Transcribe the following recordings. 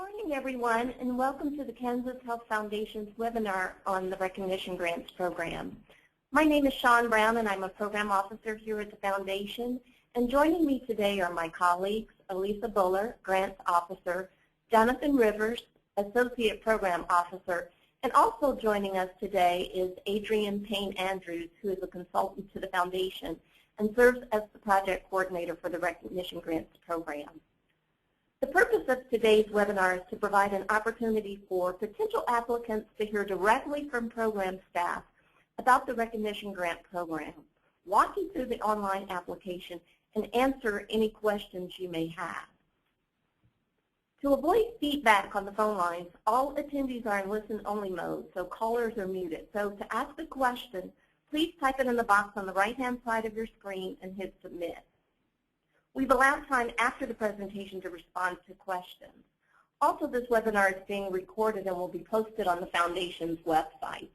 morning, everyone, and welcome to the Kansas Health Foundation's webinar on the Recognition Grants Program. My name is Shawn Brown, and I'm a Program Officer here at the Foundation. And joining me today are my colleagues, Elisa Buller, Grants Officer, Jonathan Rivers, Associate Program Officer, and also joining us today is Adrienne Payne-Andrews, who is a consultant to the Foundation and serves as the Project Coordinator for the Recognition Grants Program. The purpose of today's webinar is to provide an opportunity for potential applicants to hear directly from program staff about the Recognition Grant Program, walk you through the online application, and answer any questions you may have. To avoid feedback on the phone lines, all attendees are in listen-only mode, so callers are muted. So to ask a question, please type it in the box on the right-hand side of your screen and hit Submit. We've allowed time after the presentation to respond to questions. Also, this webinar is being recorded and will be posted on the Foundation's website.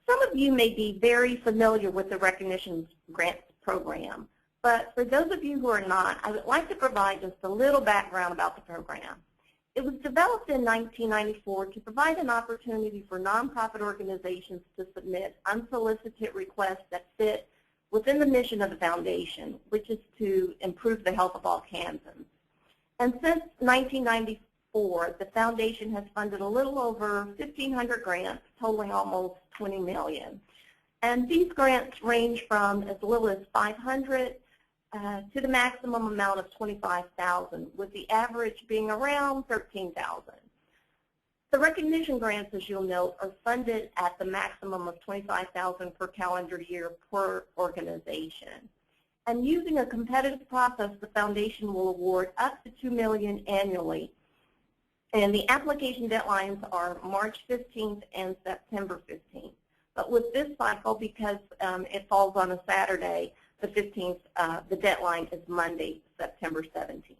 Some of you may be very familiar with the Recognition Grants Program, but for those of you who are not, I would like to provide just a little background about the program. It was developed in 1994 to provide an opportunity for nonprofit organizations to submit unsolicited requests that fit within the mission of the Foundation, which is to improve the health of all Kansans. And since 1994, the Foundation has funded a little over 1,500 grants, totaling almost $20 million. And these grants range from as little as $500 to the maximum amount of $25,000, with the average being around $13,000. The recognition grants, as you'll note, are funded at the maximum of $25,000 per calendar year per organization. And using a competitive process, the Foundation will award up to $2 million annually. And the application deadlines are March 15th and September 15th. But with this cycle, because it falls on a Saturday, the 15th, the deadline is Monday, September 17th.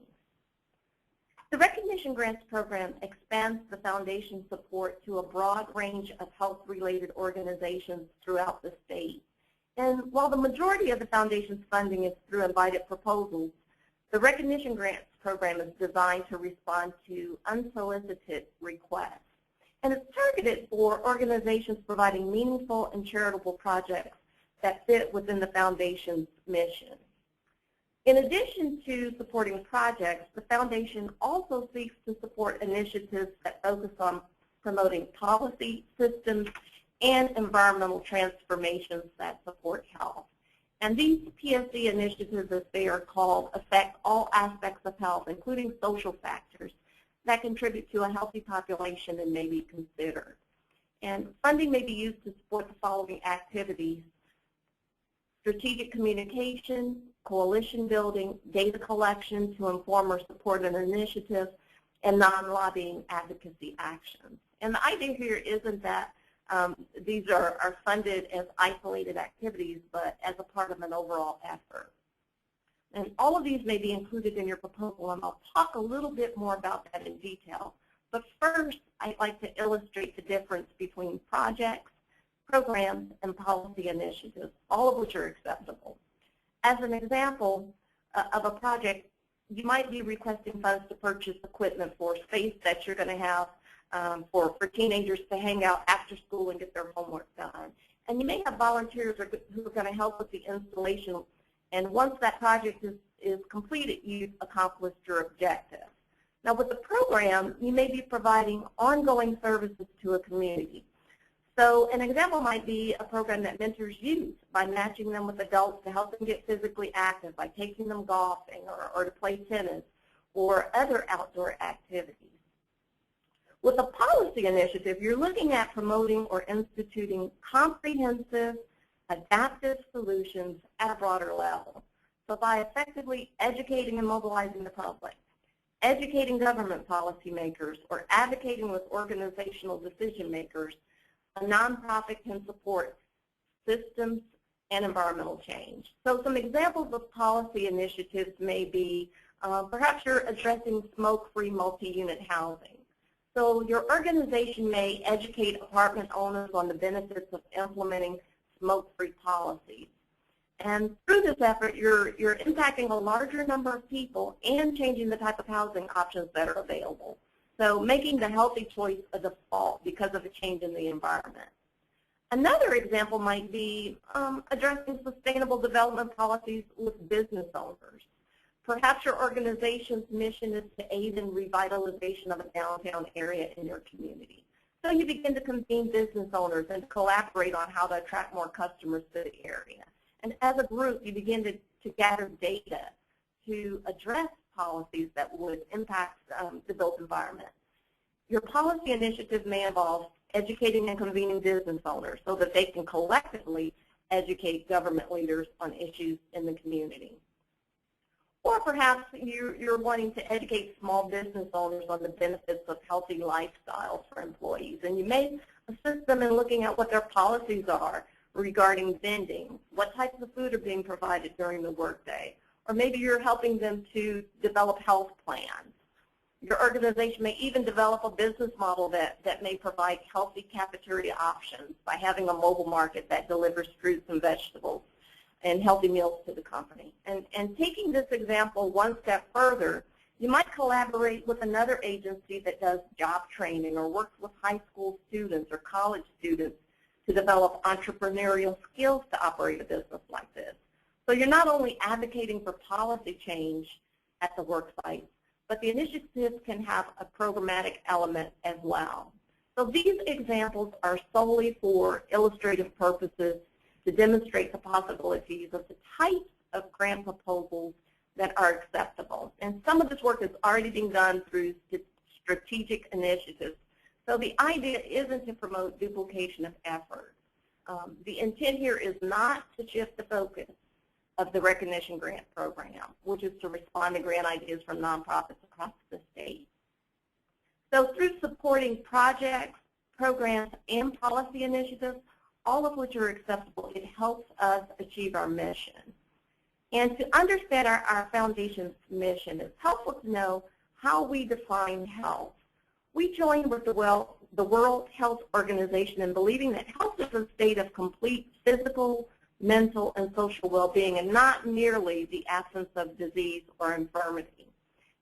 The Recognition Grants Program expands the Foundation's support to a broad range of health-related organizations throughout the state. And while the majority of the Foundation's funding is through invited proposals, the Recognition Grants Program is designed to respond to unsolicited requests. And it's targeted for organizations providing meaningful and charitable projects that fit within the Foundation's mission. In addition to supporting projects, the Foundation also seeks to support initiatives that focus on promoting policy, systems, and environmental transformations that support health. And these PSC initiatives, as they are called, affect all aspects of health, including social factors that contribute to a healthy population and may be considered. And funding may be used to support the following activities: strategic communication, coalition building, data collection to inform or support an initiative, and non-lobbying advocacy actions. And the idea here isn't that these are funded as isolated activities, but as a part of an overall effort. And all of these may be included in your proposal, and I'll talk a little bit more about that in detail. But first, I'd like to illustrate the difference between projects, programs, and policy initiatives, all of which are acceptable. As an example of a project, you might be requesting funds to purchase equipment for space that you're going to have for teenagers to hang out after school and get their homework done. And you may have volunteers who are going to help with the installation, and once that project is completed, you've accomplished your objective. Now with the program, you may be providing ongoing services to a community. So an example might be a program that mentors youth by matching them with adults to help them get physically active, by taking them golfing or to play tennis or other outdoor activities. With a policy initiative, you're looking at promoting or instituting comprehensive, adaptive solutions at a broader level. So by effectively educating and mobilizing the public, educating government policymakers, or advocating with organizational decision makers, a nonprofit can support systems and environmental change. So some examples of policy initiatives may be perhaps you're addressing smoke-free multi-unit housing. So your organization may educate apartment owners on the benefits of implementing smoke-free policies. And through this effort, you're impacting a larger number of people and changing the type of housing options that are available. So making the healthy choice a default because of a change in the environment. Another example might be addressing sustainable development policies with business owners. Perhaps your organization's mission is to aid in revitalization of a downtown area in your community. So you begin to convene business owners and collaborate on how to attract more customers to the area. And as a group, you begin to gather data to address policies that would impact the built environment. Your policy initiative may involve educating and convening business owners so that they can collectively educate government leaders on issues in the community. Or perhaps you're wanting to educate small business owners on the benefits of healthy lifestyles for employees, and you may assist them in looking at what their policies are regarding vending, what types of food are being provided during the workday, or maybe you're helping them to develop health plans. Your organization may even develop a business model that may provide healthy cafeteria options by having a mobile market that delivers fruits and vegetables and healthy meals to the company. And taking this example one step further, you might collaborate with another agency that does job training or works with high school students or college students to develop entrepreneurial skills to operate a business like this. So you're not only advocating for policy change at the work site, but the initiative can have a programmatic element as well. So these examples are solely for illustrative purposes to demonstrate the possibilities of the types of grant proposals that are acceptable. And some of this work is already being done through strategic initiatives. So the idea isn't to promote duplication of effort. The intent here is not to shift the focus of the Recognition Grant Program, which is to respond to grant ideas from nonprofits across the state. So through supporting projects, programs, and policy initiatives, all of which are acceptable, it helps us achieve our mission. And to understand our foundation's mission, it's helpful to know how we define health. We join with the World Health Organization in believing that health is a state of complete physical, mental, and social well-being, and not merely the absence of disease or infirmity.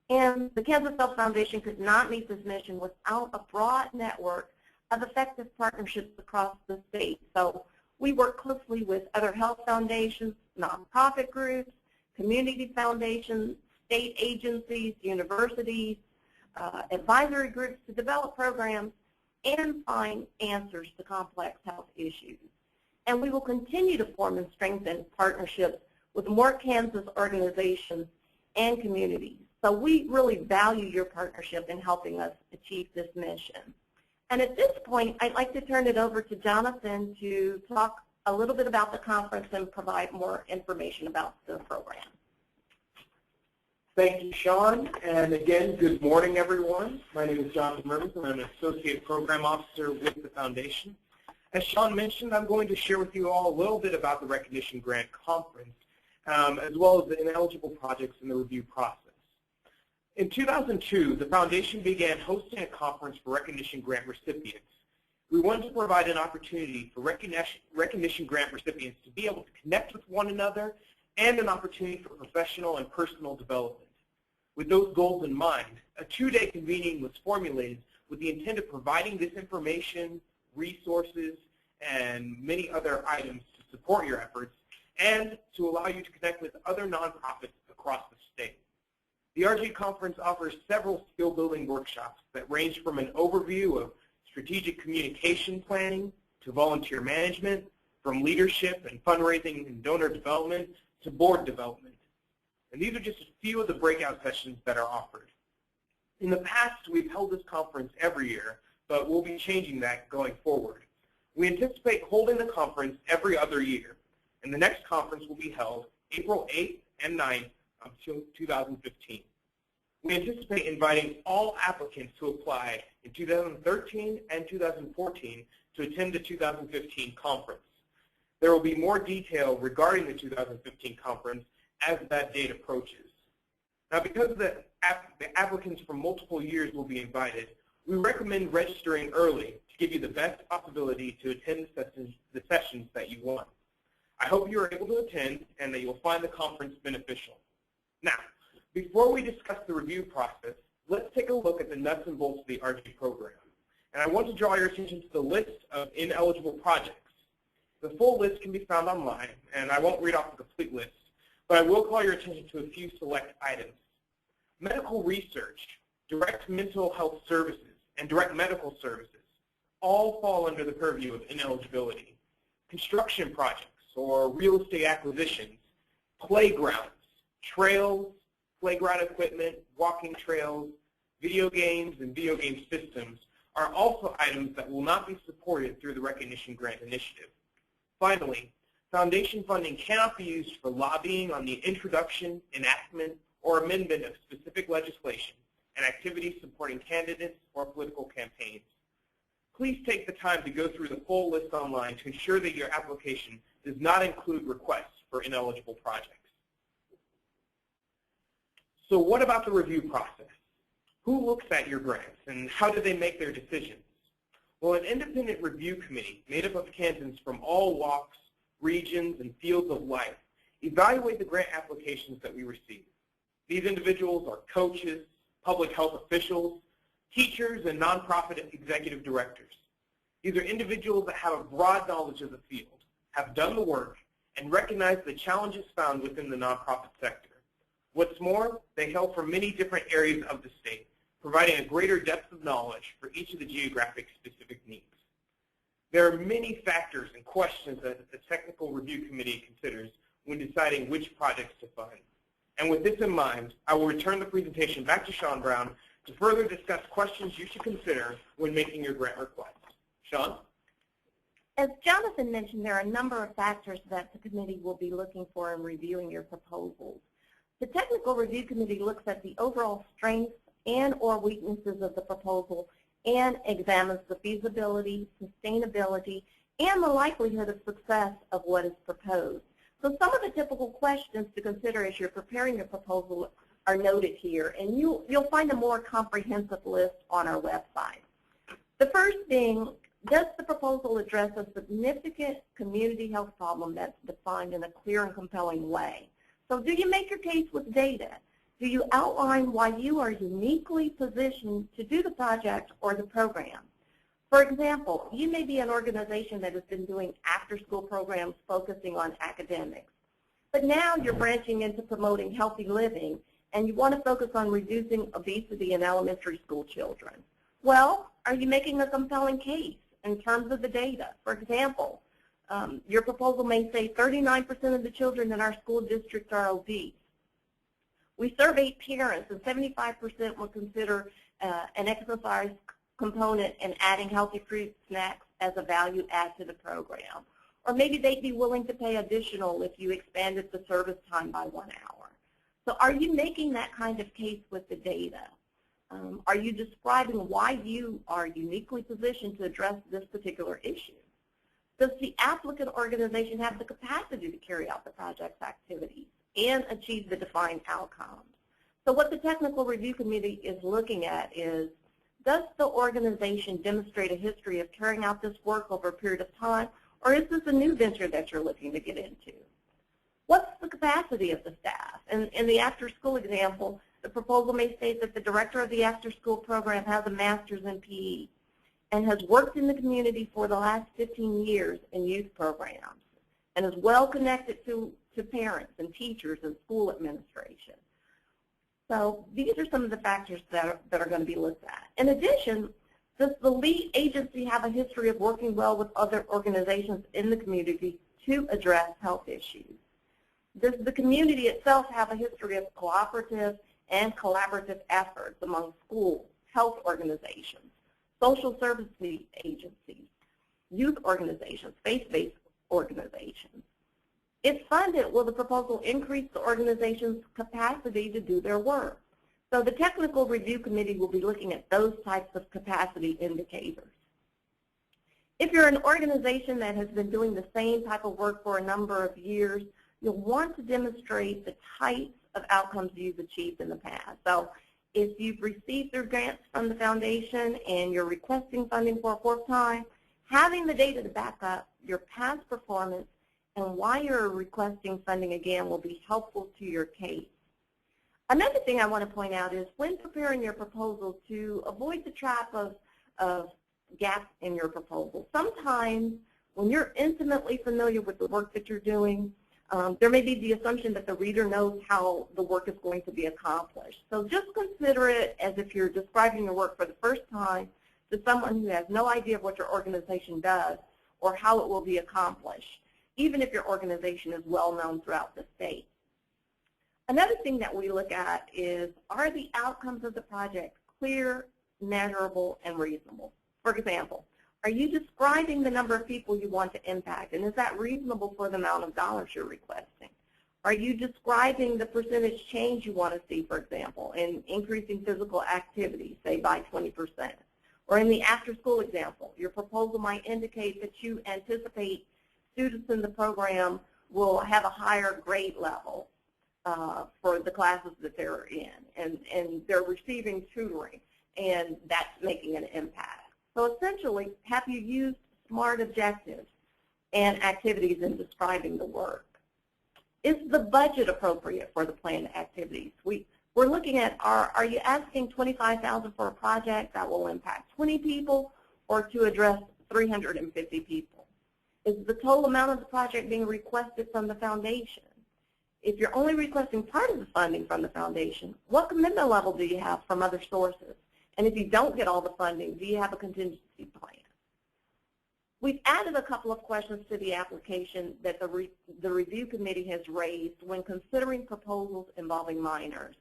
And the Kansas Health Foundation could not meet this mission without a broad network of effective partnerships across the state. So we work closely with other health foundations, nonprofit groups, community foundations, state agencies, universities, advisory groups to develop programs and find answers to complex health issues. And we will continue to form and strengthen partnerships with more Kansas organizations and communities. So we really value your partnership in helping us achieve this mission. And at this point, I'd like to turn it over to Jonathan to talk a little bit about the conference and provide more information about the program. Thank you, Sean. And again, good morning, everyone. My name is Jonathan Mervis, and I'm an Associate Program Officer with the Foundation. As Sean mentioned, I'm going to share with you all a little bit about the Recognition Grant Conference, as well as the ineligible projects in the review process. In 2002, the Foundation began hosting a conference for Recognition Grant recipients. We wanted to provide an opportunity for Recognition Grant recipients to be able to connect with one another and an opportunity for professional and personal development. With those goals in mind, a two-day convening was formulated with the intent of providing this information, resources, and many other items to support your efforts and to allow you to connect with other nonprofits across the state. The RG Conference offers several skill-building workshops that range from an overview of strategic communication planning to volunteer management, from leadership and fundraising and donor development to board development. And these are just a few of the breakout sessions that are offered. In the past, we've held this conference every year, but we'll be changing that going forward. We anticipate holding the conference every other year, and the next conference will be held April 8th and 9th of 2015. We anticipate inviting all applicants to apply in 2013 and 2014 to attend the 2015 conference. There will be more detail regarding the 2015 conference as that date approaches. Now, because the applicants from multiple years will be invited, we recommend registering early to give you the best possibility to attend the sessions that you want. I hope you are able to attend and that you'll find the conference beneficial. Now, before we discuss the review process, let's take a look at the nuts and bolts of the RG program. And I want to draw your attention to the list of ineligible projects. The full list can be found online, and I won't read off the complete list, but I will call your attention to a few select items. Medical research, direct mental health services, and direct medical services all fall under the purview of ineligibility. Construction projects or real estate acquisitions, playgrounds, trails, playground equipment, walking trails, video games, and video game systems are also items that will not be supported through the Recognition Grant Initiative. Finally, foundation funding cannot be used for lobbying on the introduction, enactment, or amendment of specific legislation and activities supporting candidates or political campaigns. Please take the time to go through the full list online to ensure that your application does not include requests for ineligible projects. So what about the review process? Who looks at your grants and how do they make their decisions? Well, an independent review committee made up of Kansans from all walks, regions, and fields of life evaluate the grant applications that we receive. These individuals are coaches, public health officials, teachers, and nonprofit executive directors. These are individuals that have a broad knowledge of the field, have done the work, and recognize the challenges found within the nonprofit sector. What's more, they hail from many different areas of the state, providing a greater depth of knowledge for each of the geographic specific needs. There are many factors and questions that the Technical Review Committee considers when deciding which projects to fund. And with this in mind, I will return the presentation back to Sean Brown to further discuss questions you should consider when making your grant request. Sean? As Jonathan mentioned, there are a number of factors that the committee will be looking for in reviewing your proposals. The Technical Review Committee looks at the overall strengths and or weaknesses of the proposal and examines the feasibility, sustainability, and the likelihood of success of what is proposed. So some of the typical questions to consider as you're preparing your proposal are noted here, and you'll find a more comprehensive list on our website. The first being, does the proposal address a significant community health problem that's defined in a clear and compelling way? So do you make your case with data? Do you outline why you are uniquely positioned to do the project or the program? For example, you may be an organization that has been doing after-school programs focusing on academics, but now you're branching into promoting healthy living and you want to focus on reducing obesity in elementary school children. Well, are you making a compelling case in terms of the data? For example, your proposal may say 39% of the children in our school district are obese. We surveyed parents, and 75% will consider an exercise component in adding healthy fruit snacks as a value add to the program. Or maybe they'd be willing to pay additional if you expanded the service time by 1 hour. So are you making that kind of case with the data? Are you describing why you are uniquely positioned to address this particular issue? Does the applicant organization have the capacity to carry out the project's activities and achieve the defined outcomes? So what the Technical Review Committee is looking at is, does the organization demonstrate a history of carrying out this work over a period of time, or is this a new venture that you're looking to get into? What's the capacity of the staff? And in the after-school example, the proposal may state that the director of the after-school program has a master's in PE and has worked in the community for the last 15 years in youth programs and is well connected to parents and teachers and school administration. So these are some of the factors that are going to be looked at. In addition, does the lead agency have a history of working well with other organizations in the community to address health issues? Does the community itself have a history of cooperative and collaborative efforts among schools, health organizations, social service agencies, youth organizations, faith-based organizations? If funded, will the proposal increase the organization's capacity to do their work? So the Technical Review Committee will be looking at those types of capacity indicators. If you're an organization that has been doing the same type of work for a number of years, you'll want to demonstrate the types of outcomes you've achieved in the past. So if you've received your grants from the foundation and you're requesting funding for a fourth time, having the data to back up your past performance and why you're requesting funding again will be helpful to your case. Another thing I want to point out is when preparing your proposal, to avoid the trap of gaps in your proposal. Sometimes when you're intimately familiar with the work that you're doing, there may be the assumption that the reader knows how the work is going to be accomplished. So just consider it as if you're describing your work for the first time to someone who has no idea of what your organization does or how it will be accomplished, even if your organization is well known throughout the state. Another thing that we look at is, are the outcomes of the project clear, measurable, and reasonable? For example, are you describing the number of people you want to impact, and is that reasonable for the amount of dollars you're requesting? Are you describing the percentage change you want to see, for example, in increasing physical activity, say by 20%? Or in the after-school example, your proposal might indicate that you anticipate students in the program will have a higher grade level for the classes that they're in, and they're receiving tutoring, and that's making an impact. So essentially, have you used SMART objectives and activities in describing the work? Is the budget appropriate for the planned activities? We're looking at, are you asking $25,000 for a project that will impact 20 people or to address 350 people? Is the total amount of the project being requested from the foundation? If you're only requesting part of the funding from the foundation, what commitment level do you have from other sources? And if you don't get all the funding, do you have a contingency plan? We've added a couple of questions to the application that the review committee has raised when considering proposals involving minors.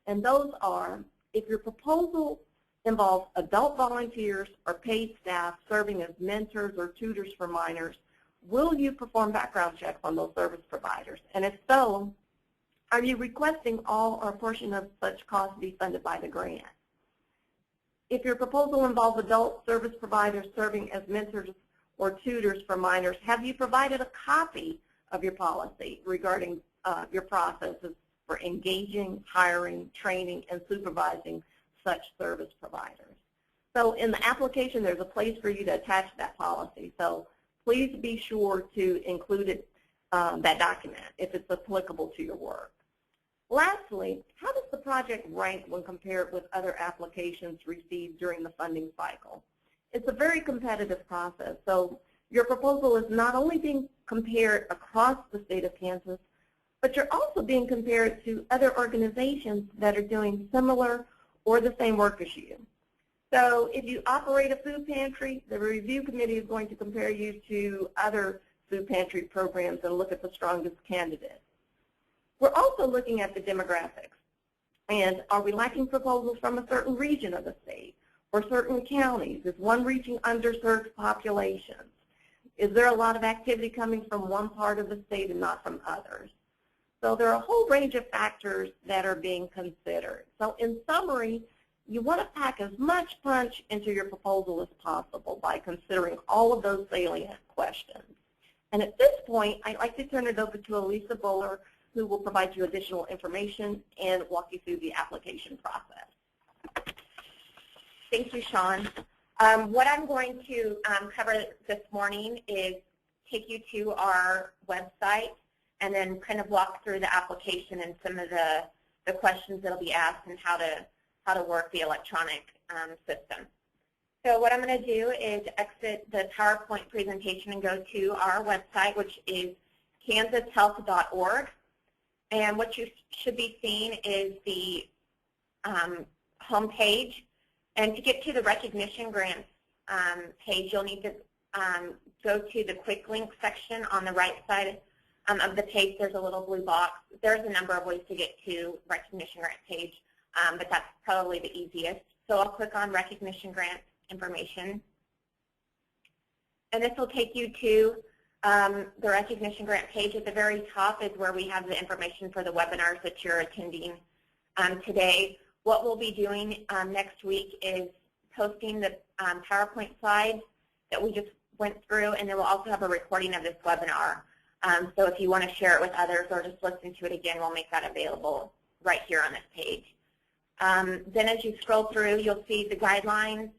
And those are, if your proposal involves adult volunteers or paid staff serving as mentors or tutors for minors, will you perform background checks on those service providers? And if so, are you requesting all or a portion of such costs be funded by the grant? If your proposal involves adult service providers serving as mentors or tutors for minors, have you provided a copy of your policy regarding your processes for engaging, hiring, training, and supervising such service providers? So in the application, there's a place for you to attach that policy. So please be sure to include it, that document if it's applicable to your work. Lastly, how does the project rank when compared with other applications received during the funding cycle? It's a very competitive process, so your proposal is not only being compared across the state of Kansas, but you're also being compared to other organizations that are doing similar or the same work as you. So if you operate a food pantry, the review committee is going to compare you to other food pantry programs and look at the strongest candidates. We're also looking at the demographics. And are we lacking proposals from a certain region of the state or certain counties? Is one reaching underserved populations? Is there a lot of activity coming from one part of the state and not from others? So there are a whole range of factors that are being considered. So in summary, you want to pack as much punch into your proposal as possible by considering all of those salient questions. And at this point, I'd like to turn it over to Elisa Bowler, who will provide you additional information and walk you through the application process. Thank you, Sean. What I'm going to cover this morning is take you to our website and then kind of walk through the application and some of the questions that will be asked and how to work the electronic system. So what I'm going to do is exit the PowerPoint presentation and go to our website, which is kansashealth.org. And what you should be seeing is the home page. And to get to the recognition grants page, you'll need to go to the quick link section on the right side of the page. There's a little blue box. There's a number of ways to get to recognition grant page, but that's probably the easiest. So I'll click on recognition grant information. And this will take you to the recognition grant page. At the very top is where we have the information for the webinars that you're attending today. What we'll be doing next week is posting the PowerPoint slides that we just went through, and then we'll also have a recording of this webinar. So if you want to share it with others or just listen to it again, we'll make that available right here on this page. Then as you scroll through, you'll see the guidelines.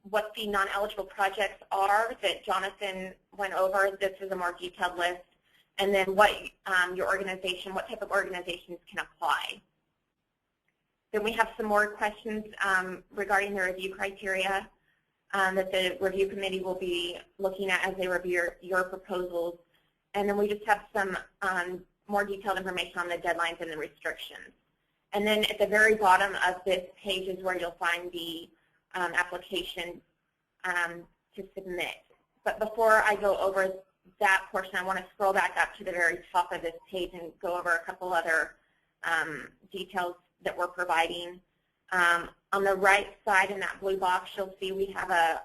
what the non-eligible projects are that Jonathan went over. This is a more detailed list. And then what your organization, what type of organizations can apply. Then we have some more questions regarding the review criteria that the review committee will be looking at as they review your proposals. And then we just have some more detailed information on the deadlines and the restrictions. And then at the very bottom of this page is where you'll find the application to submit. But before I go over that portion, I want to scroll back up to the very top of this page and go over a couple other details that we're providing. On the right side in that blue box, you'll see we have a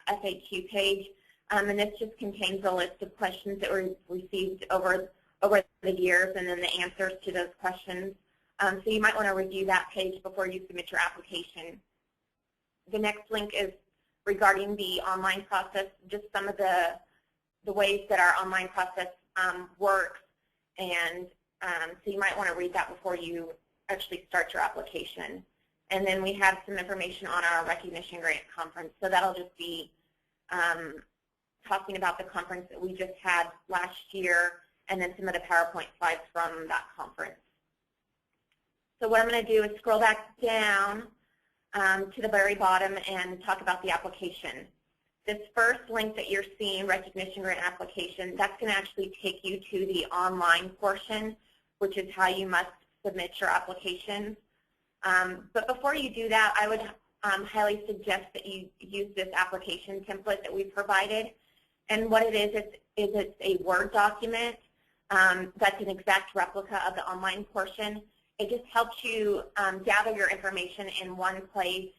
FAQ page, and this just contains a list of questions that were received over the years and then the answers to those questions. So you might want to review that page before you submit your application. The next link is regarding the online process, just some of the ways that our online process works, and so you might want to read that before you actually start your application. And then we have some information on our Recognition Grant Conference, so that'll just be talking about the conference that we just had last year and then some of the PowerPoint slides from that conference. So what I'm going to do is scroll back down to the very bottom and talk about the application. This first link that you're seeing, Recognition Grant Application, that's going to actually take you to the online portion, which is how you must submit your application. But before you do that, I would highly suggest that you use this application template that we've provided. And what it is it's a Word document that's an exact replica of the online portion. It just helps you gather your information in one place,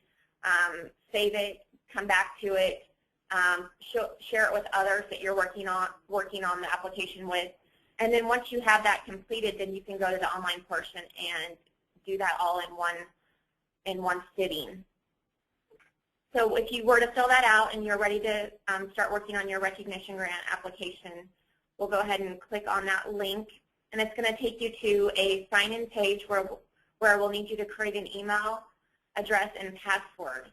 save it, come back to it, share it with others that you're working on the application with. And then once you have that completed, then you can go to the online portion and do that all in one sitting. So if you were to fill that out and you're ready to start working on your Recognition Grant application, we'll go ahead and click on that link. And it's going to take you to a sign-in page where we'll need you to create an email address and password.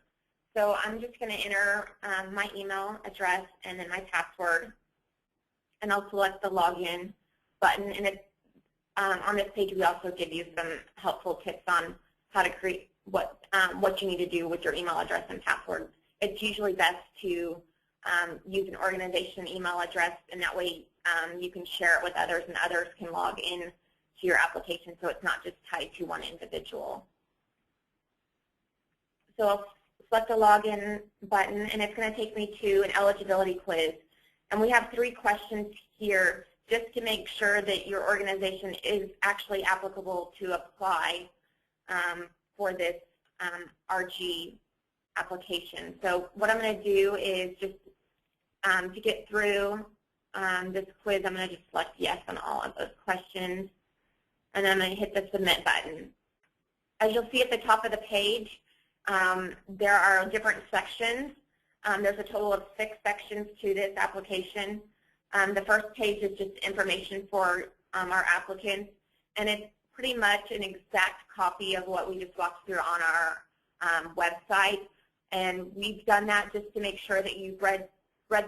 So I'm just going to enter my email address and then my password. And I'll select the login button. And on this page, we also give you some helpful tips on how to create what you need to do with your email address and password. It's usually best to use an organization email address, and that way you can share it with others, and others can log in to your application, so it's not just tied to one individual. So I'll select the login button, and it's going to take me to an eligibility quiz. And we have 3 questions here just to make sure that your organization is actually applicable to apply for this RG application. So what I'm going to do is just to get through this quiz, I'm going to just select yes on all of those questions, and then I'm going to hit the submit button. As you'll see at the top of the page, there are different sections. There's a total of 6 sections to this application. The first page is just information for our applicants, and it's pretty much an exact copy of what we just walked through on our website. And we've done that just to make sure that you've read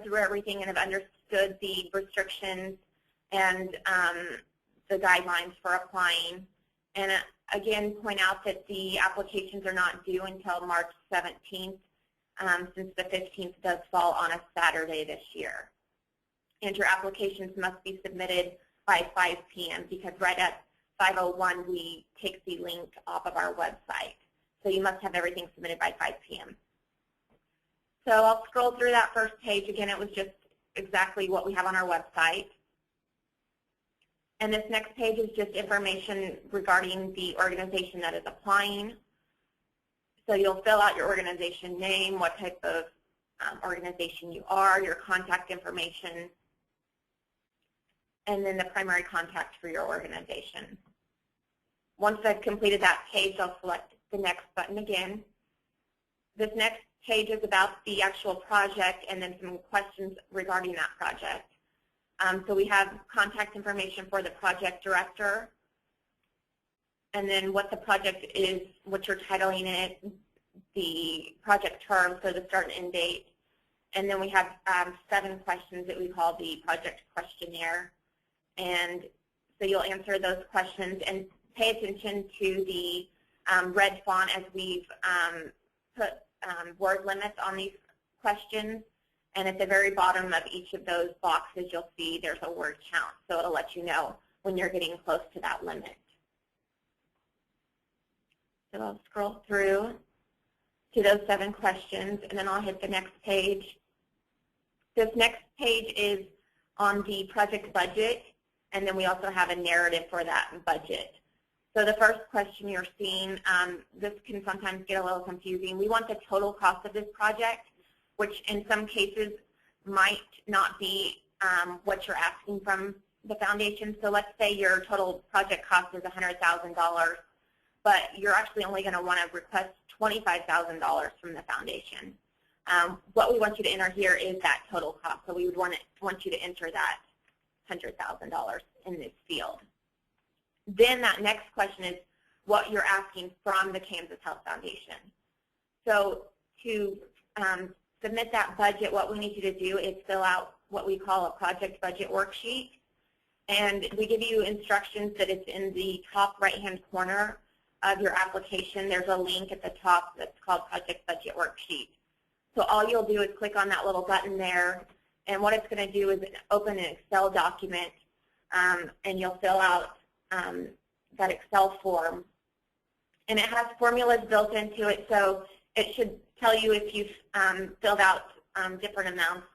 through everything and have understood the restrictions and the guidelines for applying. And again, point out that the applications are not due until March 17th, since the 15th does fall on a Saturday this year. And your applications must be submitted by 5 p.m. because right at 5:01 we take the link off of our website. So you must have everything submitted by 5 p.m. So I'll scroll through that first page. Again, it was just exactly what we have on our website. And this next page is just information regarding the organization that is applying. So you'll fill out your organization name, what type of organization you are, your contact information, and then the primary contact for your organization. Once I've completed that page, I'll select the next button again. This next page is about the actual project and then some questions regarding that project. So we have contact information for the project director, and then what the project is, what you're titling it, the project term, so the start and end date. And then we have 7 questions that we call the project questionnaire. And so you'll answer those questions and pay attention to the red font as we've put word limits on these questions. And at the very bottom of each of those boxes, you'll see there's a word count. So it'll let you know when you're getting close to that limit. So I'll scroll through to those 7 questions, and then I'll hit the next page. This next page is on the project budget, and then we also have a narrative for that budget. So the first question you're seeing, this can sometimes get a little confusing. We want the total cost of this project, which in some cases might not be what you're asking from the foundation. So let's say your total project cost is $100,000, but you're actually only going to want to request $25,000 from the foundation. What we want you to enter here is that total cost. So we would want you to enter that $100,000 in this field. Then that next question is what you're asking from the Kansas Health Foundation. So to submit that budget, what we need you to do is fill out what we call a project budget worksheet. And we give you instructions that it's in the top right-hand corner of your application. There's a link at the top that's called Project Budget Worksheet. So all you'll do is click on that little button there, and what it's going to do is open an Excel document, and you'll fill out that Excel form. And it has formulas built into it, so it should tell you if you've filled out different amounts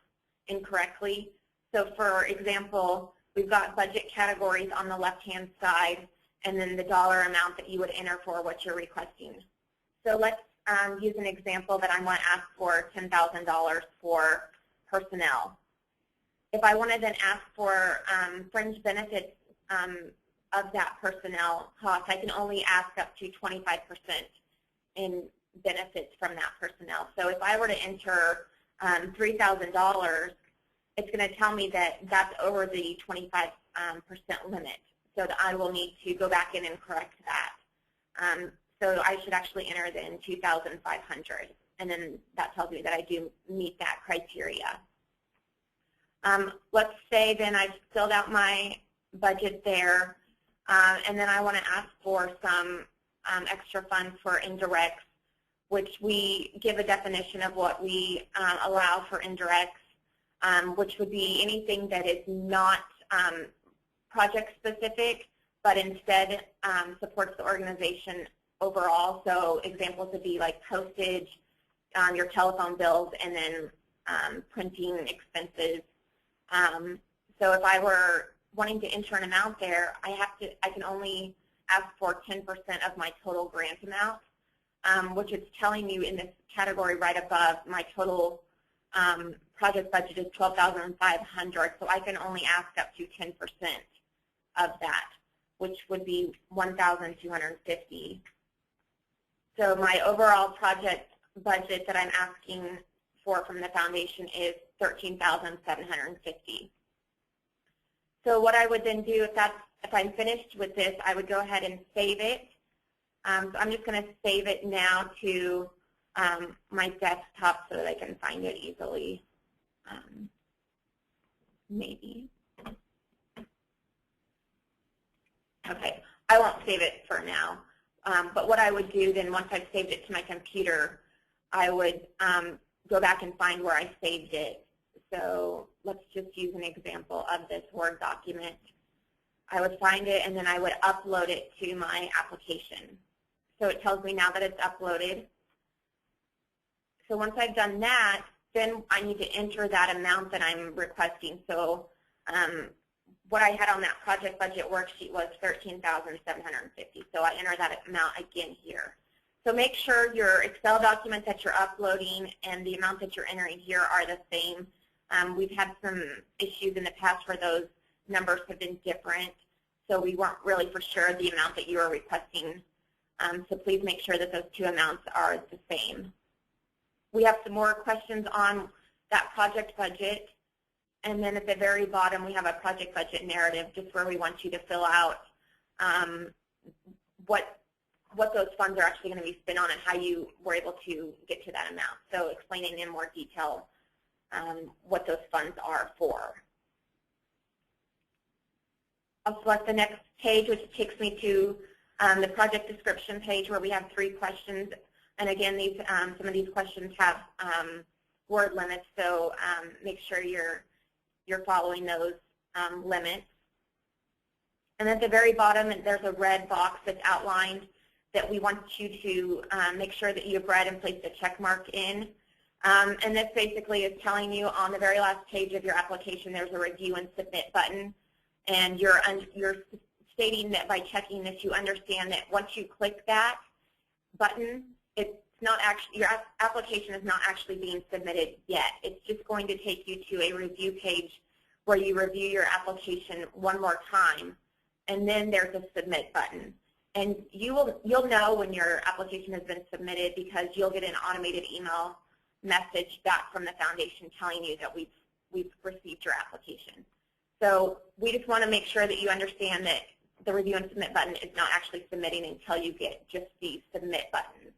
incorrectly. So for example, we've got budget categories on the left-hand side, and then the dollar amount that you would enter for what you're requesting. So let's use an example that I want to ask for $10,000 for personnel. If I want to then ask for fringe benefits of that personnel cost, I can only ask up to 25% in benefits from that personnel. So if I were to enter $3,000, it's going to tell me that that's over the 25% limit. So that I will need to go back in and correct that. So I should actually enter then 2,500, and then that tells me that I do meet that criteria. Let's say then I've filled out my budget there, and then I want to ask for some extra funds for indirects, which we give a definition of what we allow for indirects, which would be anything that is not project specific, but instead supports the organization overall. So examples would be like postage, your telephone bills, and then printing expenses. So if I were wanting to enter an amount there, I can only ask for 10% of my total grant amount, which is telling you in this category right above, my total project budget is $12,500, so I can only ask up to 10% of that, which would be $1,250. So my overall project budget that I'm asking for from the foundation is $13,750. So what I would then do if I'm finished with this, I would go ahead and save it. So I'm just going to save it now to my desktop so that I can find it easily. Maybe. Okay, I won't save it for now. But what I would do then, once I've saved it to my computer, I would go back and find where I saved it. So let's just use an example of this Word document. I would find it, and then I would upload it to my application. So it tells me now that it's uploaded. So once I've done that, then I need to enter that amount that I'm requesting. So what I had on that project budget worksheet was $13,750. So I enter that amount again here. So make sure your Excel document that you're uploading and the amount that you're entering here are the same. We've had some issues in the past where those numbers have been different, so we weren't really for sure the amount that you are requesting. So please make sure that those two amounts are the same. We have some more questions on that project budget. And then at the very bottom, we have a project budget narrative, just where we want you to fill out what what those funds are actually going to be spent on and how you were able to get to that amount. So explaining in more detail what those funds are for. I'll select the next page, which takes me to the project description page where we have 3 questions. And again, these some of these questions have word limits, so make sure you're following those limits. And at the very bottom, there's a red box that's outlined that we want you to make sure that you've read and placed a check mark in. And this basically is telling you on the very last page of your application there's a review and submit button. And you're stating that by checking this you understand that once you click that button, it's not actually, your application is not actually being submitted yet. It's just going to take you to a review page where you review your application one more time, and then there's a submit button. And you'll know when your application has been submitted because you'll get an automated email message back from the foundation telling you that we've received your application. So we just want to make sure that you understand that the review and submit button is not actually submitting until you get just the submit button.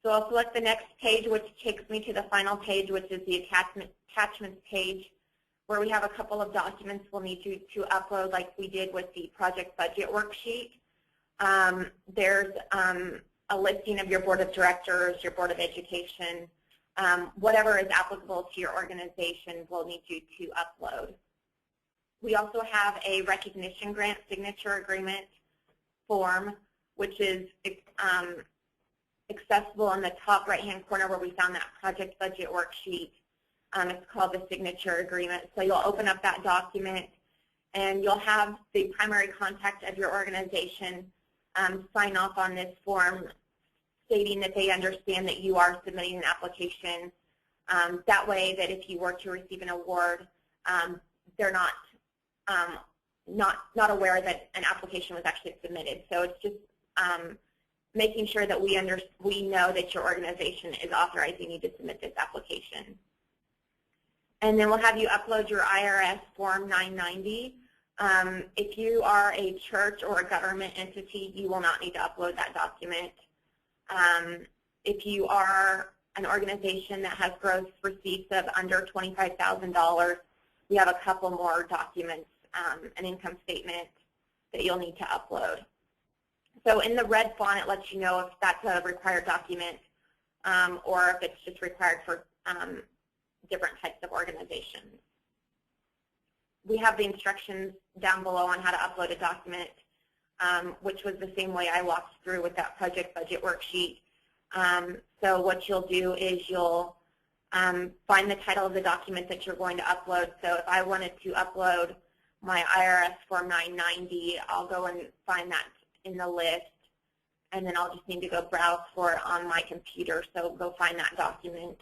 So I'll select the next page, which takes me to the final page, which is the attachments page, where we have a couple of documents we'll need you to upload like we did with the project budget worksheet. There's a listing of your board of directors, your board of education, whatever is applicable to your organization we'll need you to upload. We also have a recognition grant signature agreement form, which is accessible in the top right-hand corner where we found that project budget worksheet. It's called the signature agreement. So you'll open up that document and you'll have the primary contact of your organization sign off on this form stating that they understand that you are submitting an application. That way that if you were to receive an award, they're not aware that an application was actually submitted. So it's just making sure that we know that your organization is authorizing you to submit this application. And then we'll have you upload your IRS Form 990. If you are a church or a government entity, you will not need to upload that document. If you are an organization that has gross receipts of under $25,000, we have a couple more documents, an income statement that you'll need to upload. So in the red font, it lets you know if that's a required document or if it's just required for different types of organizations. We have the instructions down below on how to upload a document, which was the same way I walked through with that project budget worksheet. So what you'll do is you'll find the title of the document that you're going to upload. So if I wanted to upload my IRS Form 990, I'll go and find that in the list, and then I'll just need to go browse for it on my computer. So go find that document,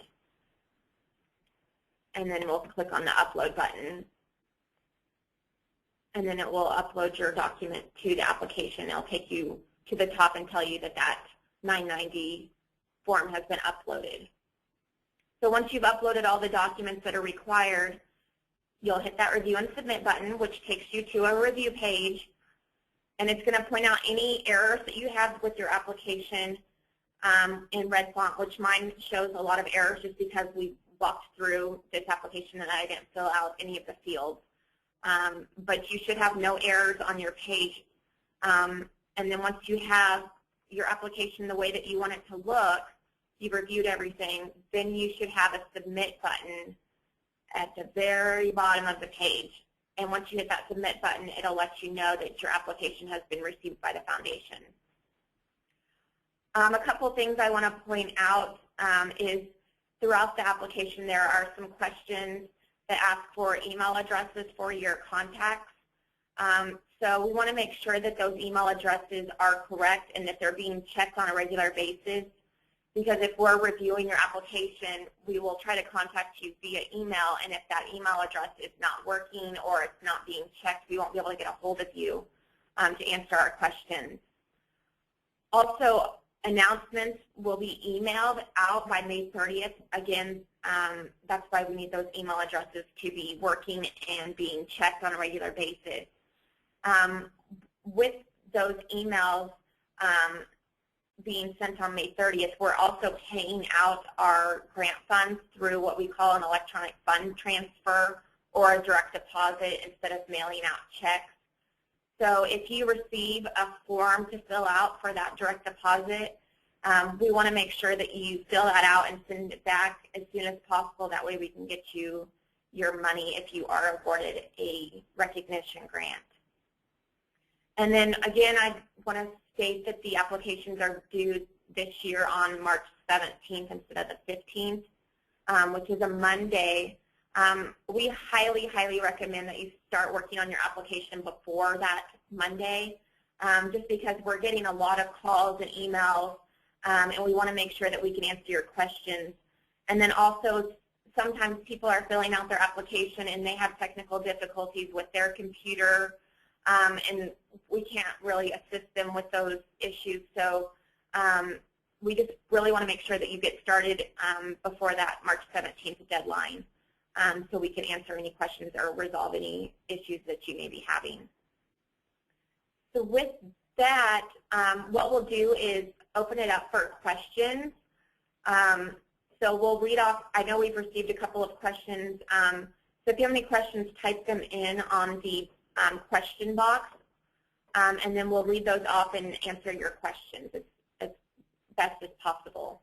and then we'll click on the upload button. And then it will upload your document to the application. It'll take you to the top and tell you that that 990 form has been uploaded. So once you've uploaded all the documents that are required, you'll hit that review and submit button, which takes you to a review page. And it's going to point out any errors that you have with your application in red font, which mine shows a lot of errors just because we walked through this application and I didn't fill out any of the fields. But you should have no errors on your page. And then once you have your application the way that you want it to look, you've reviewed everything, then you should have a submit button at the very bottom of the page. And once you hit that submit button, it'll let you know that your application has been received by the foundation. A couple things I want to point out is throughout the application there are some questions that ask for email addresses for your contacts. So we want to make sure that those email addresses are correct and that they're being checked on a regular basis, because if we're reviewing your application, we will try to contact you via email, and if that email address is not working or it's not being checked, we won't be able to get a hold of you to answer our questions. Also, announcements will be emailed out by May 30th. Again, that's why we need those email addresses to be working and being checked on a regular basis. With those emails being sent on May 30th, we're also paying out our grant funds through what we call an electronic fund transfer or a direct deposit instead of mailing out checks. So if you receive a form to fill out for that direct deposit, we want to make sure that you fill that out and send it back as soon as possible. That way we can get you your money if you are awarded a recognition grant. And then again, I want to state that the applications are due this year on March 17th instead of the 15th, which is a Monday. We highly, highly recommend that you start working on your application before that Monday, just because we're getting a lot of calls and emails, and we want to make sure that we can answer your questions. And then also, sometimes people are filling out their application and they have technical difficulties with their computer, and we can't really assist them with those issues. So we just really want to make sure that you get started before that March 17th deadline, so we can answer any questions or resolve any issues that you may be having. So with that, what we'll do is open it up for questions. So we'll read off, I know we've received a couple of questions. So if you have any questions, type them in on the question box, and then we'll read those off and answer your questions as best as possible.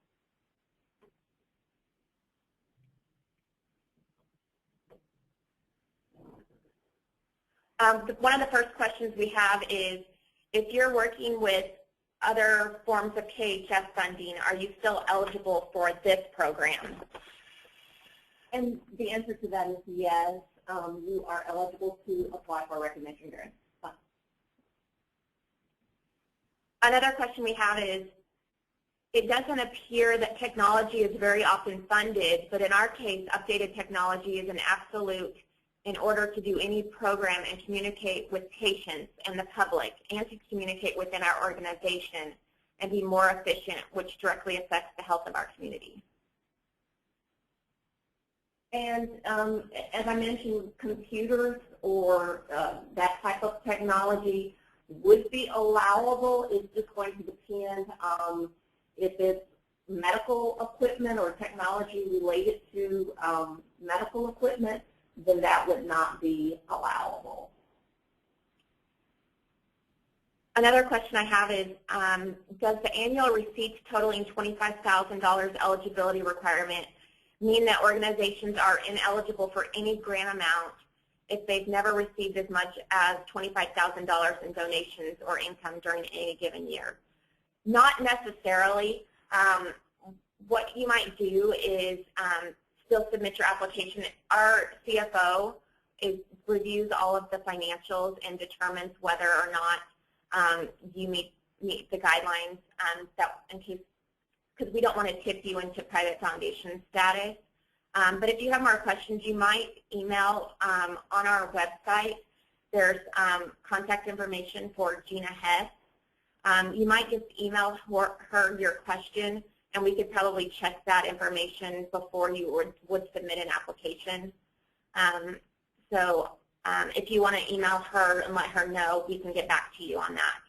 One of the first questions we have is, if you're working with other forms of KHS funding, are you still eligible for this program? And the answer to that is yes. You are eligible to apply for a recognition grant. Another question we have is, it doesn't appear that technology is very often funded, but in our case, updated technology is an absolute in order to do any program and communicate with patients and the public, and to communicate within our organization and be more efficient, which directly affects the health of our community. And as I mentioned, computers or that type of technology would be allowable. It's just going to depend if it's medical equipment or technology related to medical equipment, then that would not be allowable. Another question I have is, does the annual receipts totaling $25,000 eligibility requirement mean that organizations are ineligible for any grant amount if they've never received as much as $25,000 in donations or income during any given year? Not necessarily. What you might do is still submit your application. Our CFO reviews all of the financials and determines whether or not you meet the guidelines, because we don't want to tip you into private foundation status. But if you have more questions, you might email on our website. There's contact information for Gina Hess. You might just email her your question, and we could probably check that information before you would submit an application. So if you want to email her and let her know, we can get back to you on that.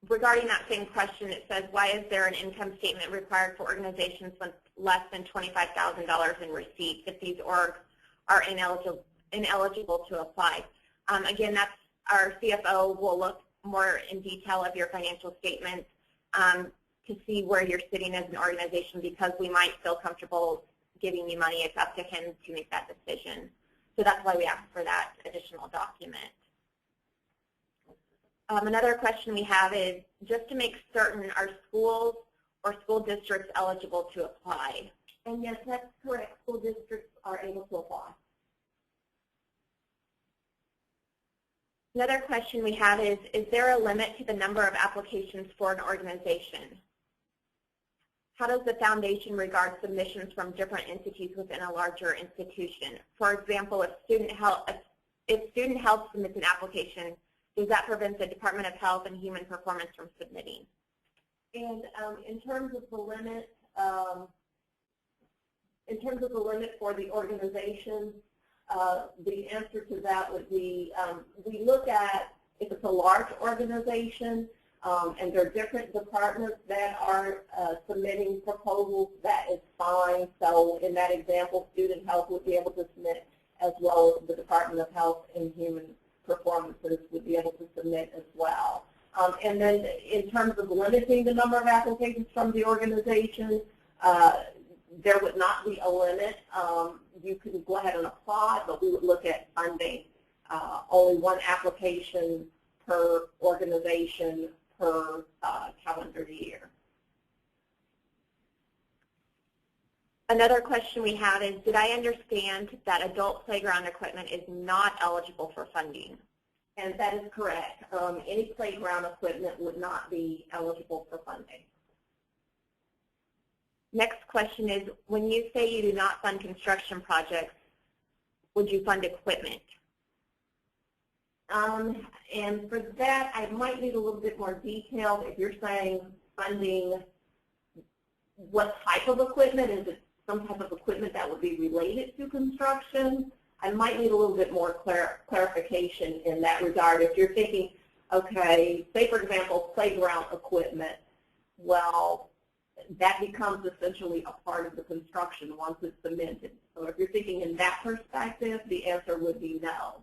Regarding that same question, it says, why is there an income statement required for organizations with less than $25,000 in receipts if these orgs are ineligible to apply? Again, that's our CFO will look more in detail of your financial statements to see where you're sitting as an organization, because we might feel comfortable giving you money. It's up to him to make that decision. So that's why we asked for that additional document. Another question we have is, just to make certain, are schools or school districts eligible to apply? And yes, that's correct. School districts are able to apply. Another question we have is there a limit to the number of applications for an organization? How does the foundation regard submissions from different entities within a larger institution? For example, if student health submits an application, does that prevent the Department of Health and Human Performance from submitting? And in terms of the limit, In terms of the limit for the organization, the answer to that would be we look at if it's a large organization and there are different departments that are submitting proposals, that is fine. So in that example, student health would be able to submit, as well as the Department of Health and Human Performances would be able to submit as well. And then in terms of limiting the number of applications from the organization, there would not be a limit. You can go ahead and apply, but we would look at funding only one application per organization per calendar year. Another question we have is, did I understand that adult playground equipment is not eligible for funding? And that is correct. Any playground equipment would not be eligible for funding. Next question is, when you say you do not fund construction projects, would you fund equipment? And for that, I might need a little bit more detail. If you're saying funding, what type of equipment? Is it some type of equipment that would be related to construction? I might need a little bit more clarification in that regard. If you're thinking, okay, say for example, playground equipment, well, that becomes essentially a part of the construction once it's cemented. So if you're thinking in that perspective, the answer would be no.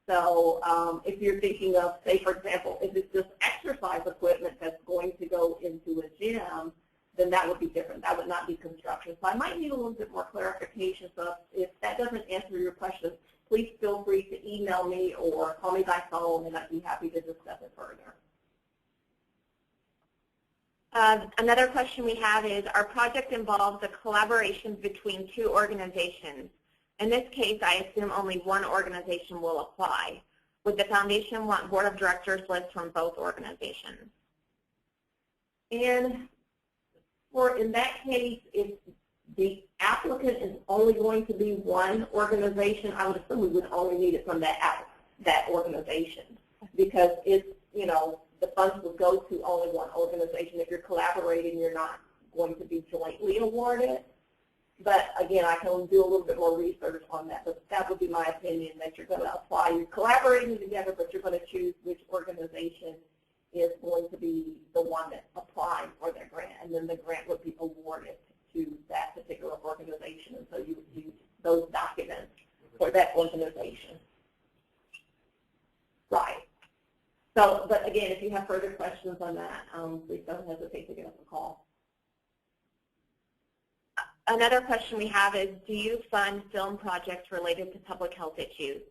So if you're thinking of, say for example, if it's just exercise equipment that's going to go into a gym, then that would be different. That would not be construction. So I might need a little bit more clarification. So if that doesn't answer your question, please feel free to email me or call me by phone, and I'd be happy to discuss it further. Another question we have is, our project involves a collaboration between two organizations. In this case, I assume only one organization will apply. Would the foundation want board of directors lists from both organizations? And in that case, if the applicant is only going to be one organization, I would assume we would only need it from that organization, because it's, you know, the funds would go to only one organization. If you're collaborating, you're not going to be jointly awarded. But again, I can do a little bit more research on that. But that would be my opinion, that you're going to apply. You're collaborating together, but you're going to choose which organization is going to be the one that's applying for their grant, and then the grant would be awarded to that particular organization. And so you would use those documents for that organization. Right. So, but again, if you have further questions on that, please don't hesitate to give us a call. Another question we have is, do you fund film projects related to public health issues?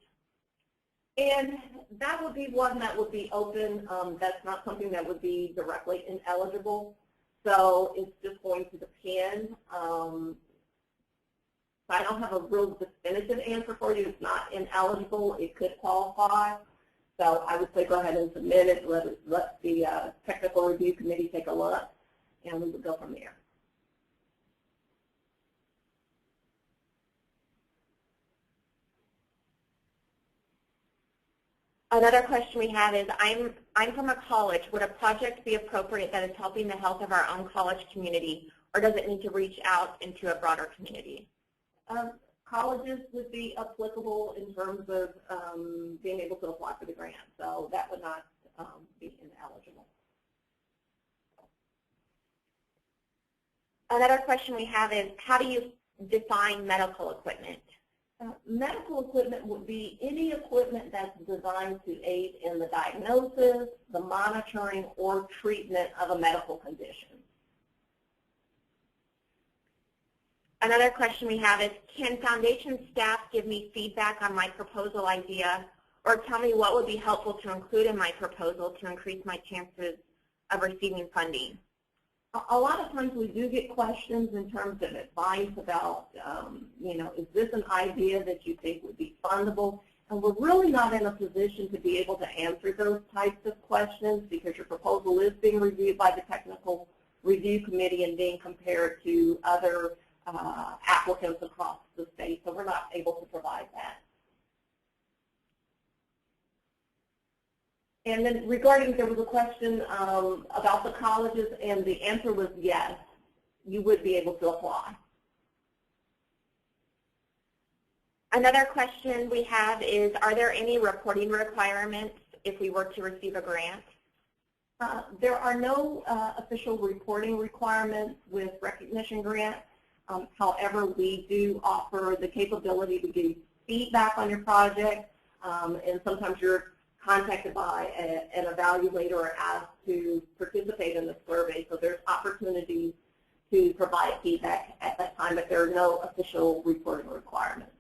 And that would be one that would be open. That's not something that would be directly ineligible. So it's just going to depend. So I don't have a real definitive answer for you. It's not ineligible. It could qualify. So I would say go ahead and submit it. Let the technical review committee take a look, and we would go from there. Another question we have is, I'm from a college. Would a project be appropriate that is helping the health of our own college community, or does it need to reach out into a broader community? Colleges would be applicable in terms of being able to apply for the grant, so that would not be ineligible. Another question we have is, how do you define medical equipment? Medical equipment would be any equipment that's designed to aid in the diagnosis, the monitoring, or treatment of a medical condition. Another question we have is, can foundation staff give me feedback on my proposal idea, or tell me what would be helpful to include in my proposal to increase my chances of receiving funding? A lot of times we do get questions in terms of advice about, you know, is this an idea that you think would be fundable? And we're really not in a position to be able to answer those types of questions, because your proposal is being reviewed by the technical review committee and being compared to other applicants across the state, so we're not able to provide that. And then regarding, there was a question about the colleges, and the answer was yes, you would be able to apply. Another question we have is, are there any reporting requirements if we were to receive a grant? There are no official reporting requirements with recognition grants. However, we do offer the capability to give feedback on your project, and sometimes you're contacted by an evaluator or asked to participate in the survey. So there's opportunities to provide feedback at that time, but there are no official reporting requirements.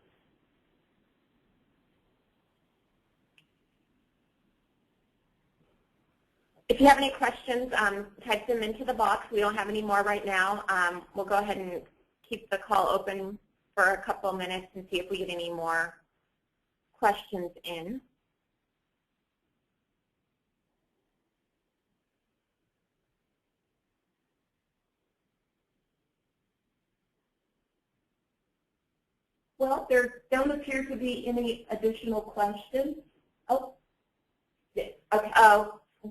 If you have any questions, type them into the box. We don't have any more right now. We'll go ahead and keep the call open for a couple of minutes and see if we get any more questions in. Well, there don't appear to be any additional questions. Oh, yes. Okay.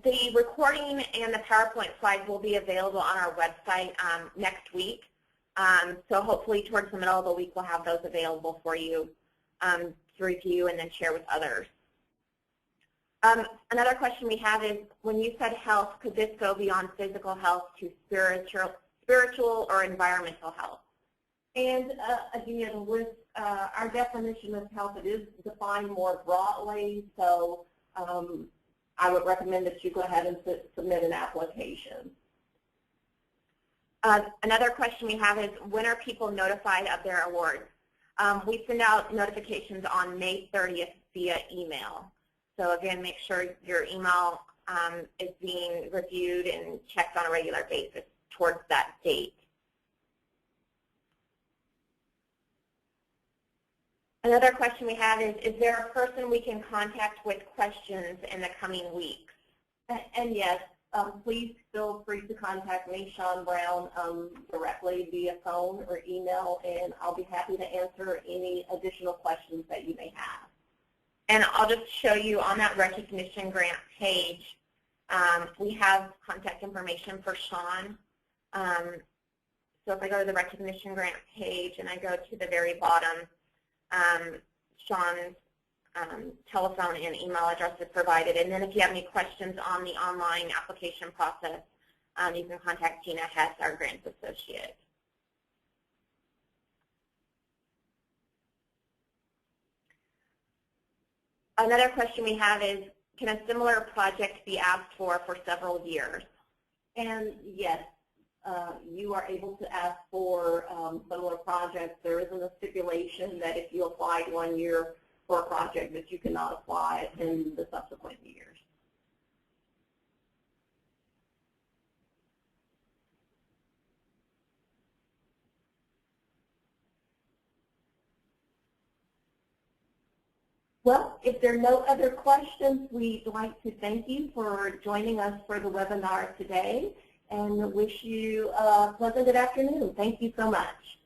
The recording and the PowerPoint slides will be available on our website next week. So hopefully towards the middle of the week we'll have those available for you to review and then share with others. Another question we have is, when you said health, could this go beyond physical health to spiritual or environmental health? And again, with our definition of health, it is defined more broadly, so I would recommend that you go ahead and submit an application. Another question we have is, when are people notified of their awards? We send out notifications on May 30th via email. So again, make sure your email is being reviewed and checked on a regular basis towards that date. Another question we have is there a person we can contact with questions in the coming weeks? And yes, please feel free to contact me, Sean Brown, directly via phone or email, and I'll be happy to answer any additional questions that you may have. And I'll just show you on that recognition grant page, we have contact information for Sean. So if I go to the recognition grant page and I go to the very bottom, Sean's telephone and email address is provided. And then if you have any questions on the online application process, you can contact Gina Hess, our grants associate. Another question we have is, can a similar project be asked for several years? And yes, you are able to ask for similar projects. There isn't a stipulation that if you applied 1 year for a project that you cannot apply in the subsequent years. Well, if there are no other questions, we'd like to thank you for joining us for the webinar today and wish you a pleasant good afternoon. Thank you so much.